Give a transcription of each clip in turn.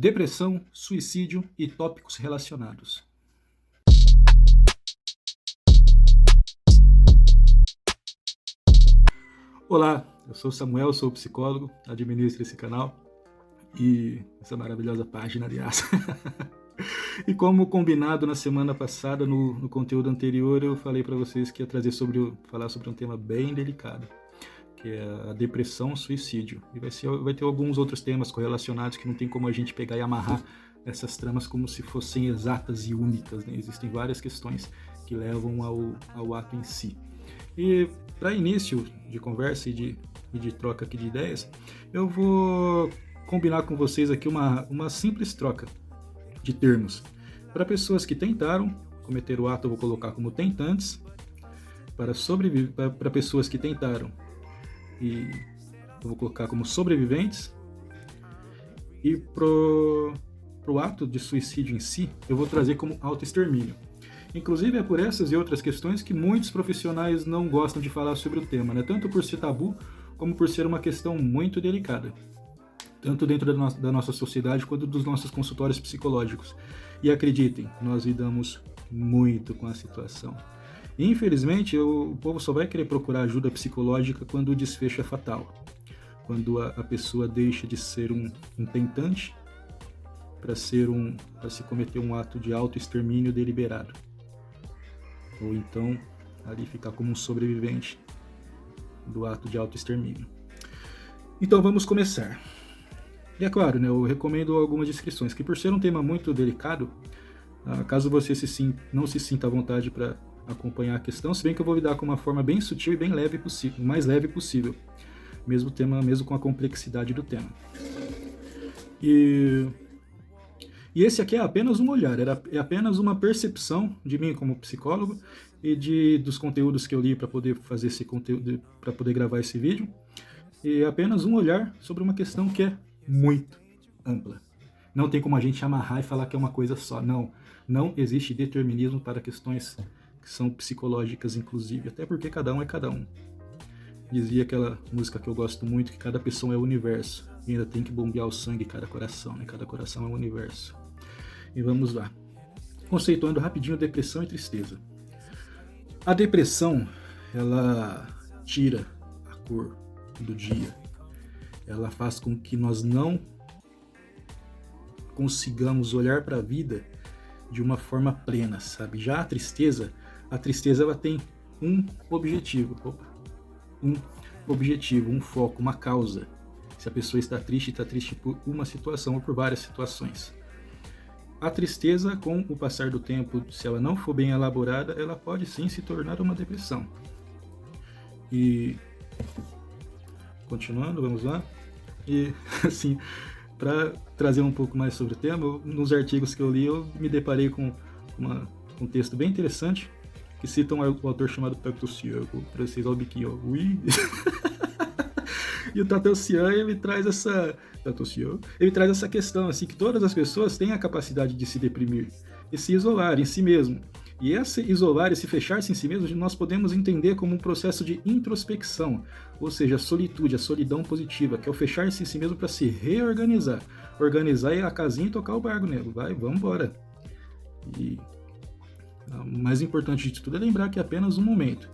Depressão, suicídio e tópicos relacionados. Olá, eu sou Samuel, sou psicólogo, administro esse canal e essa maravilhosa página, aliás. E como combinado na semana passada, no conteúdo anterior, eu falei para vocês que ia falar sobre um tema bem delicado, que é a depressão, suicídio. E vai ter alguns outros temas correlacionados que não tem como a gente pegar e amarrar essas tramas como se fossem exatas e únicas, né? Existem várias questões que levam ao ato em si. E para início de conversa e de troca aqui de ideias, eu vou combinar com vocês aqui uma simples troca de termos. Para pessoas que tentaram cometer o ato, eu vou colocar como tentantes. Para pessoas que tentaram, e eu vou colocar como sobreviventes. E pro ato de suicídio em si, eu vou trazer como autoextermínio. Inclusive é por essas e outras questões que muitos profissionais não gostam de falar sobre o tema, né? Tanto por ser tabu, como por ser uma questão muito delicada, tanto dentro da nossa sociedade quanto dos nossos consultórios psicológicos. E acreditem, nós lidamos muito com a situação. Infelizmente, o povo só vai querer procurar ajuda psicológica quando o desfecho é fatal, quando a pessoa deixa de ser um tentante para se cometer um ato de autoextermínio deliberado, ou então ali ficar como um sobrevivente do ato de autoextermínio. Então vamos começar. E é claro, né, eu recomendo algumas descrições, que por ser um tema muito delicado, caso você não se sinta à vontade para acompanhar a questão, se bem que eu vou lidar com uma forma bem sutil e bem leve possível, o mais leve possível, mesmo com a complexidade do tema. E esse aqui é apenas um olhar, é apenas uma percepção de mim como psicólogo e dos conteúdos que eu li para poder fazer esse conteúdo, para poder gravar esse vídeo. E é apenas um olhar sobre uma questão que é muito ampla. Não tem como a gente amarrar e falar que é uma coisa só. Não existe determinismo para questões que são psicológicas, inclusive, até porque cada um é cada um. Dizia aquela música que eu gosto muito, que cada pessoa é o universo, e ainda tem que bombear o sangue cada coração, né? Cada coração é um universo. E vamos lá. Conceituando rapidinho depressão e tristeza. A depressão, ela tira a cor do dia. Ela faz com que nós não consigamos olhar para a vida de uma forma plena, sabe? Já a tristeza ela tem um objetivo, um foco, uma causa. Se a pessoa está triste por uma situação ou por várias situações. A tristeza, com o passar do tempo, se ela não for bem elaborada, ela pode sim se tornar uma depressão. E continuando, vamos lá. E assim, para trazer um pouco mais sobre o tema, nos artigos que eu li, eu me deparei com um texto bem interessante que cita um autor chamado Tatossian, o francês Albiquinho. Oui. E o Tatossian, ele traz essa questão, assim, que todas as pessoas têm a capacidade de se deprimir e se isolar em si mesmo. E esse isolar e se fechar-se em si mesmo, nós podemos entender como um processo de introspecção, ou seja, a solitude, a solidão positiva, que é o fechar-se em si mesmo para se reorganizar. Organizar a casinha e tocar o barco, né? Vamos embora. E o mais importante de tudo é lembrar que é apenas um momento.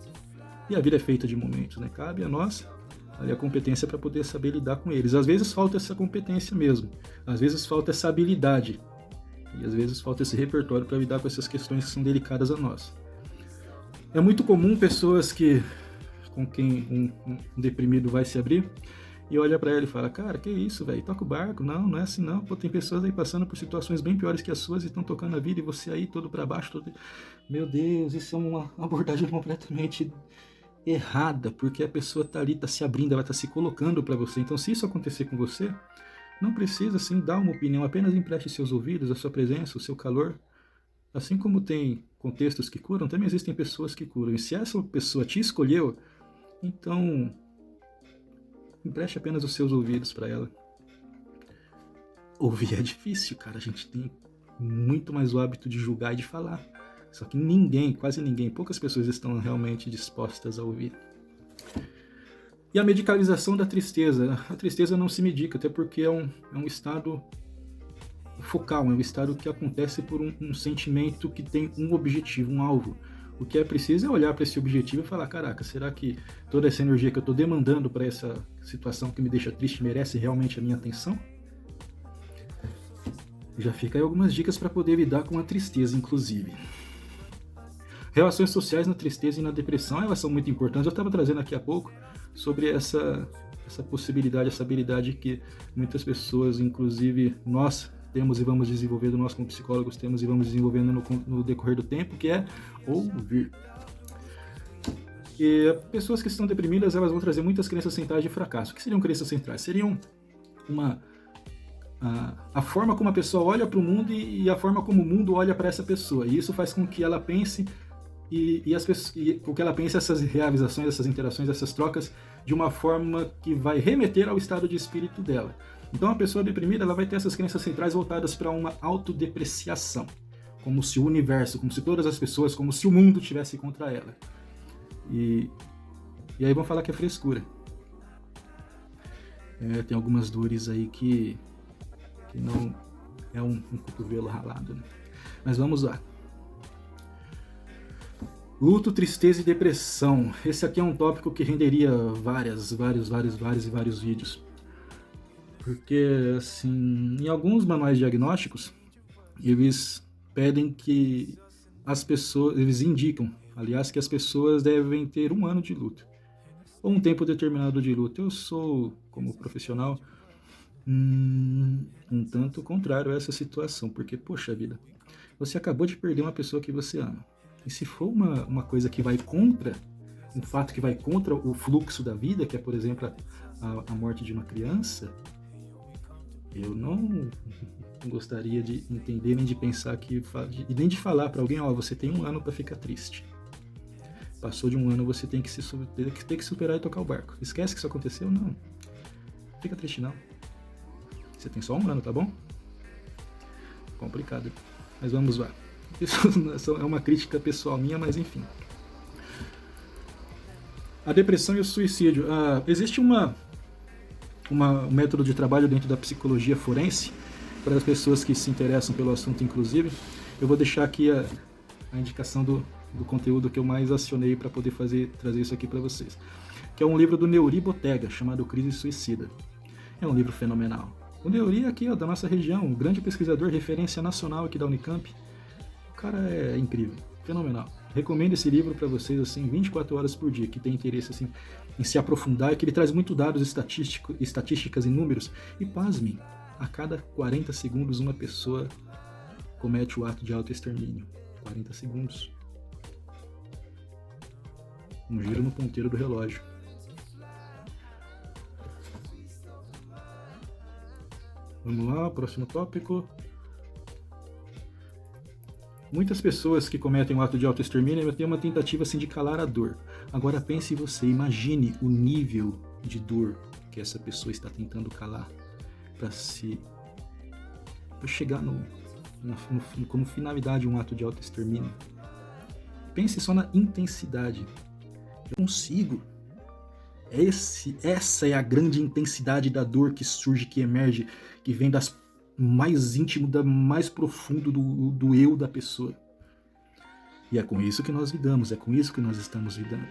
E a vida é feita de momentos, né? Cabe a nós a competência para poder saber lidar com eles. Às vezes falta essa competência mesmo, às vezes falta essa habilidade, e às vezes falta esse repertório para lidar com essas questões que são delicadas a nós. É muito comum pessoas com quem um deprimido vai se abrir e olha para ela e fala: cara, que isso, velho, toca o barco, não é assim não, pô, tem pessoas aí passando por situações bem piores que as suas e estão tocando a vida e você aí todo para baixo, Meu Deus, isso é uma abordagem completamente errada, porque a pessoa tá ali, tá se abrindo, ela tá se colocando para você. Então, se isso acontecer com você, não precisa assim dar uma opinião, apenas empreste seus ouvidos, a sua presença, o seu calor. Assim como tem contextos que curam, também existem pessoas que curam. E se essa pessoa te escolheu, então empreste apenas os seus ouvidos para ela. Ouvir é difícil, cara. A gente tem muito mais o hábito de julgar e de falar. Só que quase ninguém, poucas pessoas estão realmente dispostas a ouvir. E a medicalização da tristeza. A tristeza não se medica, até porque é um estado focal, é um estado que acontece por um sentimento que tem um objetivo, um alvo. O que é preciso é olhar para esse objetivo e falar, caraca, será que toda essa energia que eu estou demandando para essa situação que me deixa triste merece realmente a minha atenção? Já fica aí algumas dicas para poder lidar com a tristeza, inclusive. Relações sociais na tristeza e na depressão, elas são muito importantes. Eu estava trazendo aqui há pouco sobre essa possibilidade, essa habilidade que muitas pessoas, inclusive nós, temos e vamos desenvolvendo, nós como psicólogos temos e vamos desenvolvendo no decorrer do tempo, que é ouvir. E pessoas que estão deprimidas, elas vão trazer muitas crenças centrais de fracasso. O que seriam crenças centrais? Seriam a forma como a pessoa olha para o mundo e a forma como o mundo olha para essa pessoa. E isso faz com que ela pense com que ela pense essas realizações, essas interações, essas trocas de uma forma que vai remeter ao estado de espírito dela. Então a pessoa deprimida, ela vai ter essas crenças centrais voltadas para uma autodepreciação, como se o universo, como se todas as pessoas, como se o mundo estivesse contra ela. E aí vão falar que é frescura. Tem algumas dores aí que não é um cotovelo ralado, né? Mas vamos lá. Luto, tristeza e depressão. Esse aqui é um tópico que renderia vários vídeos. Porque, assim, em alguns manuais diagnósticos, eles pedem que as pessoas, eles indicam, aliás, que as pessoas devem ter 1 ano de luto. Ou um tempo determinado de luto. Eu sou, como profissional, um tanto contrário a essa situação. Porque, poxa vida, você acabou de perder uma pessoa que você ama. E se for uma coisa que vai contra, um fato que vai contra o fluxo da vida, que é, por exemplo, a morte de uma criança, eu não gostaria de entender, nem de pensar e nem de falar para alguém, você tem 1 ano para ficar triste. Passou de 1 ano, você tem que superar e tocar o barco. Esquece que isso aconteceu? Não. Fica triste não. Você tem só 1 ano, tá bom? Complicado. Mas vamos lá. Isso é uma crítica pessoal minha, mas enfim. A depressão e o suicídio. Existe um método de trabalho dentro da psicologia forense, para as pessoas que se interessam pelo assunto, inclusive. Eu vou deixar aqui a indicação do conteúdo que eu mais acionei para poder trazer isso aqui para vocês. Que é um livro do Neuri Botega, chamado Crise Suicida. É um livro fenomenal. O Neuri é aqui, da nossa região, um grande pesquisador, referência nacional aqui da Unicamp. O cara é incrível, fenomenal. Recomendo esse livro para vocês, assim, 24 horas por dia, que tem interesse, assim, em se aprofundar, que ele traz muito dados estatísticas e números. E pasmem, a cada 40 segundos uma pessoa comete o ato de autoextermínio. 40 segundos. Um giro no ponteiro do relógio. Vamos lá, próximo tópico. Muitas pessoas que cometem o ato de autoextermínio têm uma tentativa assim de calar a dor. Agora pense você, imagine o nível de dor que essa pessoa está tentando calar para chegar como finalidade um ato de autoextermínio. Pense só na intensidade. Eu consigo. Essa é a grande intensidade da dor que surge, que emerge, que vem das mais íntimo, mais profundo do eu da pessoa. E é com isso que nós lidamos, é com isso que nós estamos lidando.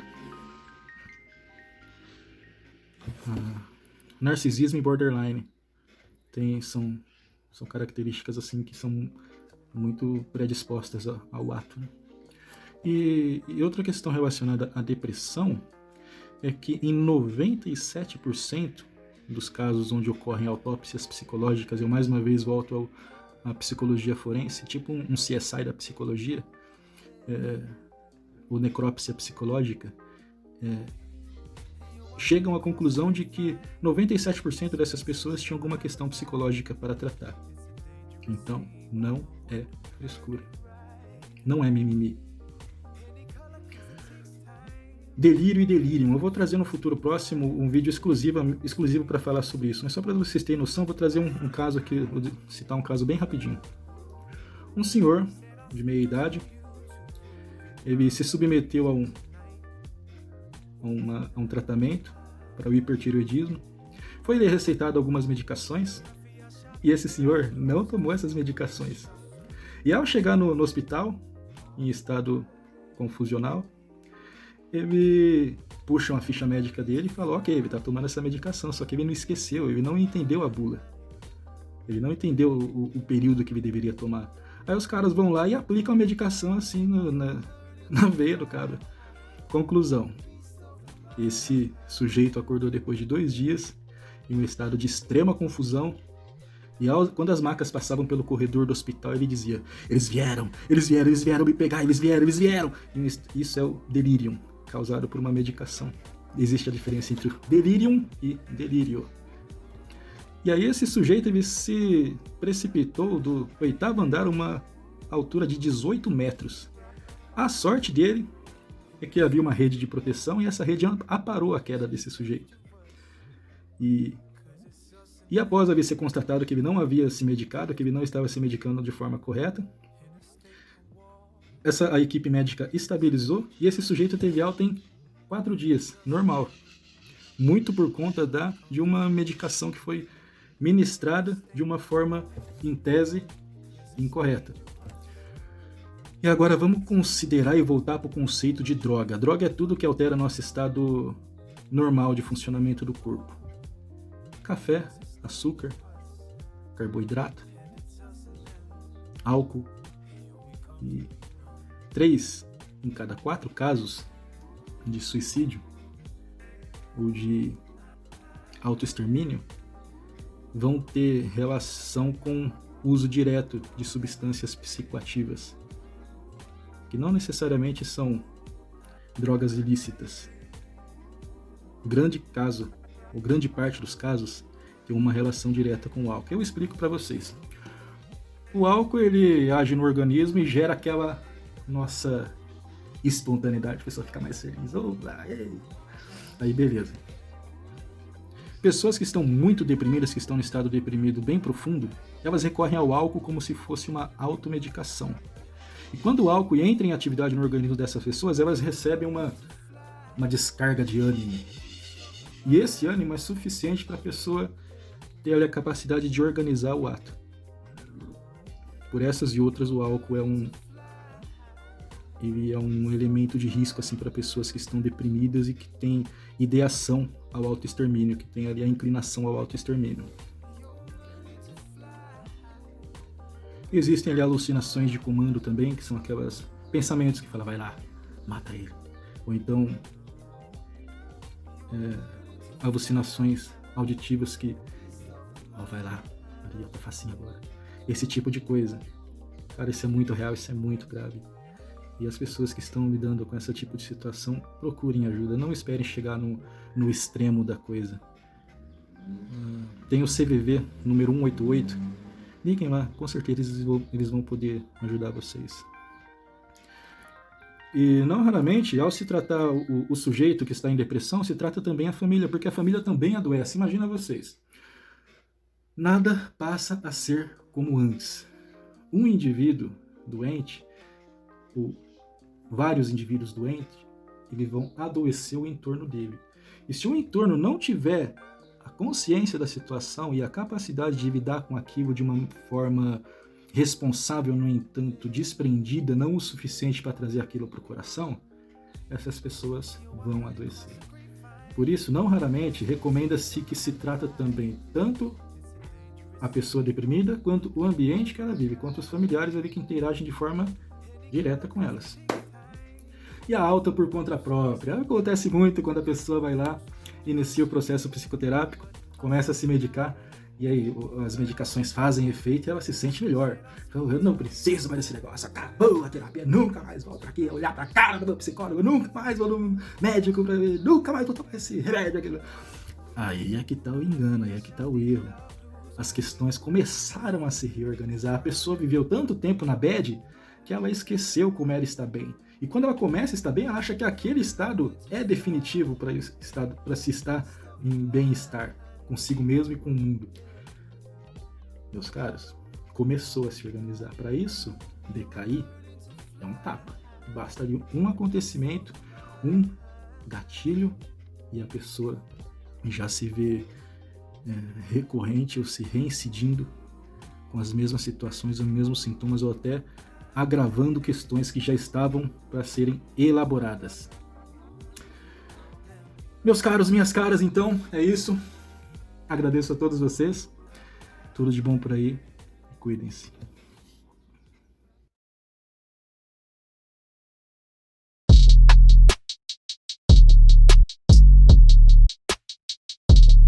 Narcisismo e borderline são características assim que são muito predispostas ao ato, né? E outra questão relacionada à depressão é que em 97% dos casos onde ocorrem autópsias psicológicas, eu mais uma vez volto à psicologia forense, tipo um CSI da psicologia, ou necrópsia psicológica, chegam à conclusão de que 97% dessas pessoas tinham alguma questão psicológica para tratar. Então, não é frescura. Não é mimimi. Delírio e delírio. Eu vou trazer no futuro próximo um vídeo exclusivo para falar sobre isso. Mas só para vocês terem noção, vou trazer um caso aqui, vou citar um caso bem rapidinho. Um senhor de meia idade, ele se submeteu a um tratamento para o hipertireoidismo. Foi receitado algumas medicações E esse senhor não tomou essas medicações. E ao chegar no hospital, em estado confusional, ele puxa uma ficha médica dele e fala, ok, ele tá tomando essa medicação, só que ele não esqueceu, ele não entendeu a bula. Ele não entendeu o período que ele deveria tomar. Aí os caras vão lá e aplicam a medicação assim na veia do cara. Conclusão. Esse sujeito acordou depois de 2 dias, em um estado de extrema confusão, e quando as macas passavam pelo corredor do hospital, ele dizia, eles vieram me pegar, eles vieram. E isso é o delirium, causado por uma medicação. Existe a diferença entre o delirium e delírio. E aí esse sujeito ele se precipitou do 8º andar, uma altura de 18 metros. A sorte dele é que havia uma rede de proteção e essa rede aparou a queda desse sujeito. E após haver sido constatado que ele não havia se medicado, que ele não estava se medicando de forma correta, a equipe médica estabilizou e esse sujeito teve alta em 4 dias, normal. Muito por conta de uma medicação que foi ministrada de uma forma, em tese, incorreta. E agora vamos considerar e voltar para o conceito de droga. A droga é tudo que altera nosso estado normal de funcionamento do corpo. Café, açúcar, carboidrato, álcool. E 3 em cada 4 casos de suicídio ou de autoextermínio vão ter relação com o uso direto de substâncias psicoativas, que não necessariamente são drogas ilícitas. Grande parte dos casos tem uma relação direta com o álcool. Eu explico para vocês. O álcool ele age no organismo e gera aquela nossa espontaneidade, a pessoa fica mais feliz. Aí beleza. Pessoas que estão muito deprimidas, que estão no estado deprimido bem profundo, elas recorrem ao álcool como se fosse uma automedicação. E quando o álcool entra em atividade no organismo dessas pessoas, elas recebem uma descarga de ânimo. E esse ânimo é suficiente para a pessoa ter a capacidade de organizar o ato. Por essas e outras, o álcool é um elemento de risco assim, para pessoas que estão deprimidas e que têm ideação ao autoextermínio, que tem ali a inclinação ao autoextermínio. Existem ali alucinações de comando também, que são aqueles pensamentos que falam, vai lá, mata ele. Ou então, alucinações auditivas que, vai lá, ali, tá facinho agora. Esse tipo de coisa. Cara, isso é muito real, isso é muito grave. E as pessoas que estão lidando com esse tipo de situação, procurem ajuda. Não esperem chegar no extremo da coisa. Tem o CVV número 188. Liguem lá, com certeza eles vão poder ajudar vocês. E não raramente, ao se tratar o sujeito que está em depressão, se trata também a família, porque a família também adoece. Imagina vocês. Nada passa a ser como antes. Um indivíduo doente, ou vários indivíduos doentes, eles vão adoecer o entorno dele. E se o entorno não tiver a consciência da situação e a capacidade de lidar com aquilo de uma forma responsável, no entanto, desprendida, não o suficiente para trazer aquilo para o coração, essas pessoas vão adoecer. Por isso, não raramente, recomenda-se que se trata também tanto a pessoa deprimida, quanto o ambiente que ela vive, quanto os familiares ali que interagem de forma direta com elas. E a alta por conta própria. Acontece muito quando a pessoa vai lá, inicia o processo psicoterápico, começa a se medicar, e aí as medicações fazem efeito e ela se sente melhor. Então, eu não preciso mais desse negócio, acabou a terapia, nunca mais volto aqui, olhar pra cara do meu psicólogo, nunca mais vou no médico pra ver, nunca mais vou tomar esse remédio. Aquilo. Aí é que tá o engano, aí é que tá o erro. As questões começaram a se reorganizar, a pessoa viveu tanto tempo na bad que ela esqueceu como ela está bem. E quando ela começa a estar bem, ela acha que aquele estado é definitivo para se estar em bem-estar consigo mesmo e com o mundo. Meus caros, começou a se organizar. Para isso, decair é um tapa. Basta ali um acontecimento, um gatilho, e a pessoa já se vê recorrente ou se reincidindo com as mesmas situações, os mesmos sintomas ou até agravando questões que já estavam para serem elaboradas. Meus caros, minhas caras, então, é isso. Agradeço a todos vocês. Tudo de bom por aí. Cuidem-se.